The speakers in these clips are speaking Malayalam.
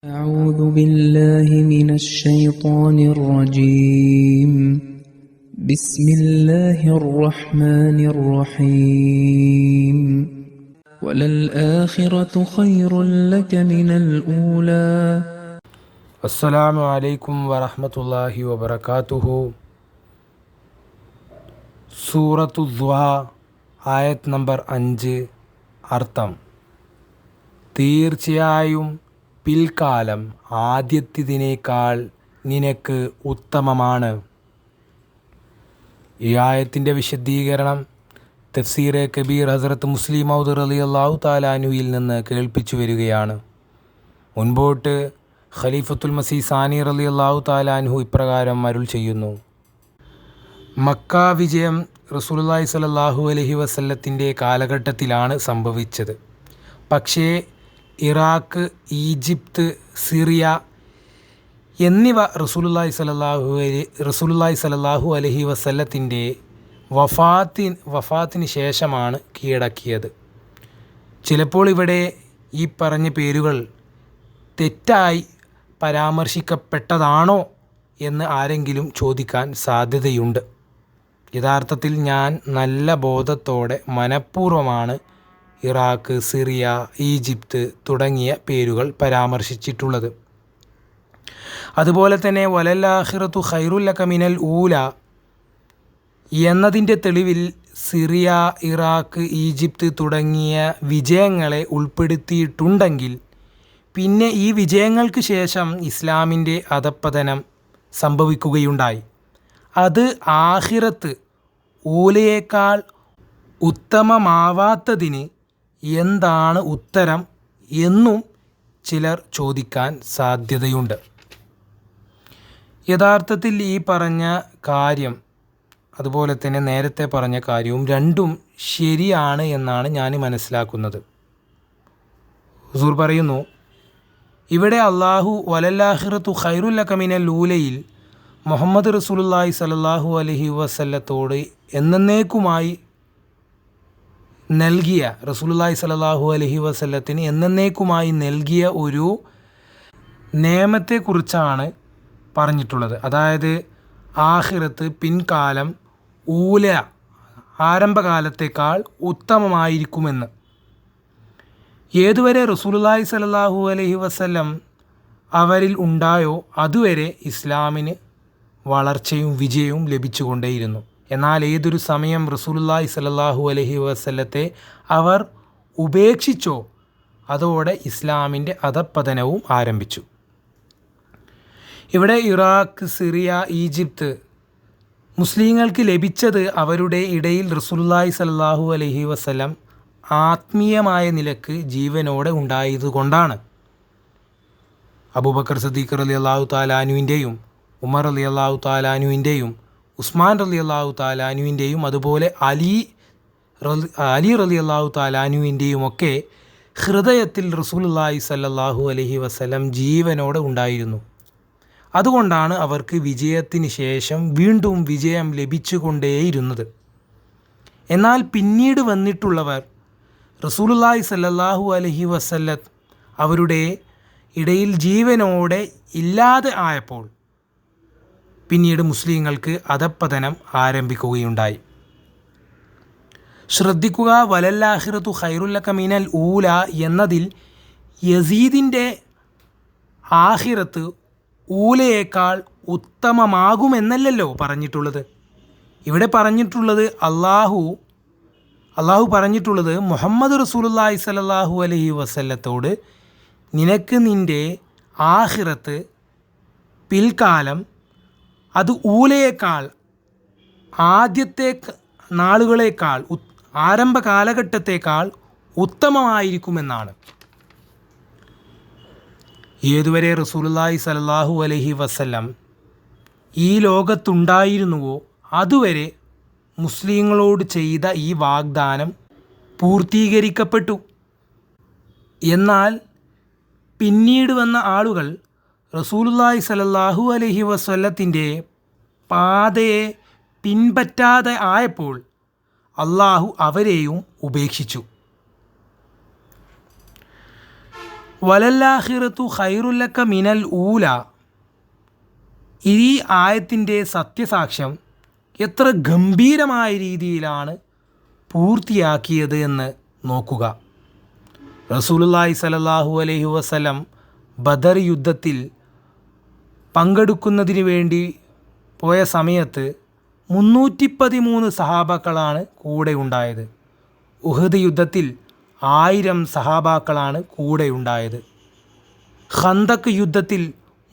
أعوذ بالله من الشيطان الرجيم بسم الله الرحمن الرحيم وللآخرة خير لك من الأولى അസ്സലാമു അലൈക്കും വറഹ്മത്തുള്ളാഹി വബറകാതുഹു. സൂറത്തു ദുഹ ആയത്ത് നമ്പർ 5. അർത്ഥം: തീർച്ചയായും പിൽക്കാലം ആദ്യത്തേതിനേക്കാൾ നിനക്ക് ഉത്തമമാണ്. ഈ ആയത്തിൻ്റെ വിശദീകരണം തഫ്സീറെ കബീർ ഹസ്രത്ത് മുസ്ലിം മൗദ് റളിയല്ലാഹു തആല അൻഹുവിൽ നിന്ന് കേൾപ്പിച്ചു വരികയാണ്. മുൻപോട്ട് ഖലീഫത്തുൽ മസീഹ് സാനി റളിയല്ലാഹു തആല അൻഹു ഇപ്രകാരം അരുൾ ചെയ്യുന്നു: മക്ക വിജയം റസൂലുള്ളാഹി സ്വല്ലല്ലാഹു അലൈഹി വസല്ലത്തിൻ്റെ കാലഘട്ടത്തിലാണ് സംഭവിച്ചത്. പക്ഷേ ഇറാഖ്, ഈജിപ്ത്, സിറിയ എന്നിവ റസൂലുള്ളാഹി സ്വല്ലല്ലാഹു അലൈഹി വസല്ലത്തിൻ്റെ വഫാത്തിന് ശേഷമാണ് കീഴടക്കിയത്. ചിലപ്പോൾ ഇവിടെ ഈ പറഞ്ഞ പേരുകൾ തെറ്റായി പരാമർശിക്കപ്പെട്ടതാണോ എന്ന് ആരെങ്കിലും ചോദിക്കാൻ സാധ്യതയുണ്ട്. യഥാർത്ഥത്തിൽ ഞാൻ നല്ല ബോധത്തോടെ മനഃപൂർവ്വമാണ് ഇറാഖ്, സിറിയ, ഈജിപ്ത് തുടങ്ങിയ പേരുകൾ പരാമർശിച്ചിട്ടുള്ളത്. അതുപോലെ തന്നെ വലൽ-ആഖിറതു ഖൈറുൽ ലക മിനൽ ഊല എന്നതിൻ്റെ തെളിവിൽ സിറിയ, ഇറാഖ്, ഈജിപ്ത് തുടങ്ങിയ വിജയങ്ങളെ ഉൾപ്പെടുത്തിയിട്ടുണ്ടെങ്കിൽ പിന്നെ ഈ വിജയങ്ങൾക്ക് ശേഷം ഇസ്ലാമിൻ്റെ അധപ്പതനം സംഭവിക്കുകയുണ്ടായി. അത് ആഖിറത്ത് ഊലയേക്കാൾ ഉത്തമമാവാത്തതിന് എന്താണ് ഉത്തരം എന്നും ചിലർ ചോദിക്കാൻ സാധ്യതയുണ്ട്. യഥാർത്ഥത്തിൽ ഈ പറഞ്ഞ കാര്യം അതുപോലെ തന്നെ നേരത്തെ പറഞ്ഞ കാര്യവും രണ്ടും ശരിയാണ് എന്നാണ് ഞാൻ മനസ്സിലാക്കുന്നത്. ഹുസൂർ പറയുന്നു, ഇവിടെ അള്ളാഹു വലൽ-ആഖിറതു ഖൈറുൽ ലക മിനൽ ഊലയിൽ മുഹമ്മദ് റസൂലുള്ളാഹി സ്വല്ലല്ലാഹു അലൈഹി വസല്ലത്തോട് എന്നേക്കുമായി നൽകിയ റസൂലുള്ളാഹി സ്വല്ലല്ലാഹു അലൈഹി വസല്ലത്തിന് എന്നേക്കുമായി നൽകിയ ഒരു നിയമത്തെക്കുറിച്ചാണ് പറഞ്ഞിട്ടുള്ളത്. അതായത് ആഖിറത്ത് പിൻകാലം ഊല ആരംഭകാലത്തേക്കാൾ ഉത്തമമായിരിക്കുമെന്ന്. ഏതുവരെ റസൂലുള്ളാഹി സ്വല്ലല്ലാഹു അലൈഹി വസല്ലം അവരിൽ ഉണ്ടായോ അതുവരെ ഇസ്ലാമിന് വളർച്ചയും വിജയവും ലഭിച്ചുകൊണ്ടേയിരുന്നു. എന്നാൽ ഏതൊരു സമയം റസൂലുള്ളാഹി സ്വല്ലല്ലാഹു അലൈഹി വസല്ലത്തെ അവർ ഉപേക്ഷിച്ചോ അതോടെ ഇസ്ലാമിൻ്റെ അധപ്പതനവും ആരംഭിച്ചു. ഇവിടെ ഇറാഖ്, സിറിയ, ഈജിപ്ത് മുസ്ലിങ്ങൾക്ക് ലഭിച്ചത് അവരുടെ ഇടയിൽ റസൂലുള്ളാഹി സ്വല്ലല്ലാഹു അലൈഹി വസല്ലം ആത്മീയമായ നിലക്ക് ജീവനോടെ ഉണ്ടായതുകൊണ്ടാണ്. അബൂബക്കർ സിദ്ദീഖ് റളിയല്ലാഹു തആല അൻഹുവിൻ്റെയും ഉമർ റളിയല്ലാഹു തആല അൻഹുവിൻ്റെയും ഉസ്മാൻ റളിയല്ലാഹു തആല അൻഹുവിൻ്റെയും അതുപോലെ അലി റളിയല്ലാഹു തആല അൻഹുവിൻ്റെയും ഒക്കെ ഹൃദയത്തിൽ റസൂലുള്ളാഹി സ്വല്ലല്ലാഹു അലൈഹി വസല്ലം ജീവനോടെ ഉണ്ടായിരുന്നു. അതുകൊണ്ടാണ് അവർക്ക് വിജയത്തിന് ശേഷം വീണ്ടും വിജയം ലഭിച്ചുകൊണ്ടേയിരുന്നത്. എന്നാൽ പിന്നീട് വന്നിട്ടുള്ളവർ റസൂലുള്ളാഹി സ്വല്ലല്ലാഹു അലൈഹി വസല്ലം അവരുടെ ഇടയിൽ ജീവനോടെ ഇല്ലാതെ ആയപ്പോൾ പിന്നീട് മുസ്ലിങ്ങൾക്ക് അധപ്പതനം ആരംഭിക്കുകയുണ്ടായി. ശ്രദ്ധിക്കുക, വലൽ-ആഖിറതു ഖൈറുൽ ലക മിനൽ ഊല എന്നതിൽ യസീദിൻ്റെ ആഖിറത്ത് ഊലയേക്കാൾ ഉത്തമമാകുമെന്നല്ലല്ലോ പറഞ്ഞിട്ടുള്ളത്. ഇവിടെ പറഞ്ഞിട്ടുള്ളത് അള്ളാഹു പറഞ്ഞിട്ടുള്ളത് മുഹമ്മദ് റസൂലുള്ളാഹി സ്വല്ലല്ലാഹു അലൈഹി വസല്ലത്തോട് നിനക്ക് നിൻ്റെ ആഖിറത്ത് പിൽക്കാലം അത് ഊലയേക്കാൾ ആദ്യത്തെ നാളുകളേക്കാൾ ആരംഭ കാലഘട്ടത്തേക്കാൾ ഉത്തമമായിരിക്കുമെന്നാണ്. ഏതുവരെ റസൂലുള്ളാഹി സ്വല്ലല്ലാഹു അലൈഹി വസല്ലം ഈ ലോകത്തുണ്ടായിരുന്നുവോ അതുവരെ മുസ്ലിങ്ങളോട് ചെയ്ത ഈ വാഗ്ദാനം പൂർത്തീകരിക്കപ്പെട്ടു. എന്നാൽ പിന്നീട് വന്ന ആളുകൾ റസൂലുള്ളാഹി സ്വല്ലല്ലാഹു അലൈഹി വസല്ലത്തിൻ്റെ പാതയെ പിൻപറ്റാതെ ആയപ്പോൾ അള്ളാഹു അവരെയും ഉപേക്ഷിച്ചു. വലല്ലാഹിറത്തു ഖൈറുല്ലക മിനൽ ഊല. ഈ ആയത്തിൻ്റെ സത്യസാക്ഷ്യം എത്ര ഗംഭീരമായ രീതിയിലാണ് പൂർത്തിയാക്കിയത് എന്ന് നോക്കുക. റസൂലുള്ളാഹി സ്വല്ലല്ലാഹു അലൈഹി വസല്ലം ബദർ യുദ്ധത്തിൽ പങ്കെടുക്കുന്നതിന് വേണ്ടി പോയ സമയത്ത് 313 സഹാബാക്കളാണ് കൂടെ ഉണ്ടായത്. ഉഹദ് യുദ്ധത്തിൽ 1000 സഹാബാക്കളാണ് കൂടെ ഉണ്ടായത്. ഖന്തക്ക് യുദ്ധത്തിൽ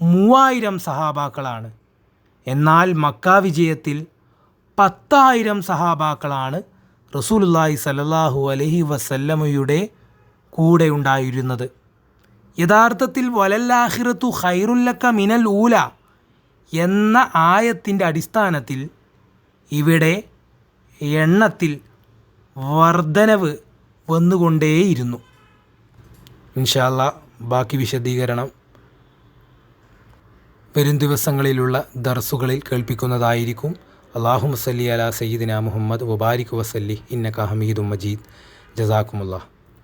3000 സഹാബാക്കളാണ്. എന്നാൽ മക്ക വിജയത്തിൽ 10,000 സഹാബാക്കളാണ് റസൂലുള്ളാഹി സ്വല്ലല്ലാഹു അലൈഹി വസല്ലമയുടെ കൂടെ ഉണ്ടായിരുന്നത്. യഥാർത്ഥത്തിൽ വലല്ലാഹിറത്തു ഖൈറുല്ലക മിനൽ ഊല എന്ന ആയത്തിൻ്റെ അടിസ്ഥാനത്തിൽ ഇവിടെ എണ്ണത്തിൽ വർധനവ് വന്നുകൊണ്ടേയിരുന്നു. ഇൻഷാ അല്ലാഹ് ബാക്കി വിശദീകരണം വരും ദിവസങ്ങളിലുള്ള ദർസുകളിൽ കേൾപ്പിക്കുന്നതായിരിക്കും. അല്ലാഹുമ്മ സല്ലി അലാ സയ്യിദിന മുഹമ്മദ് വബാരിക് വസല്ലി ഇന്നക ഹമീദും മജീദ്. ജസാക്കുമുല്ലാഹ്.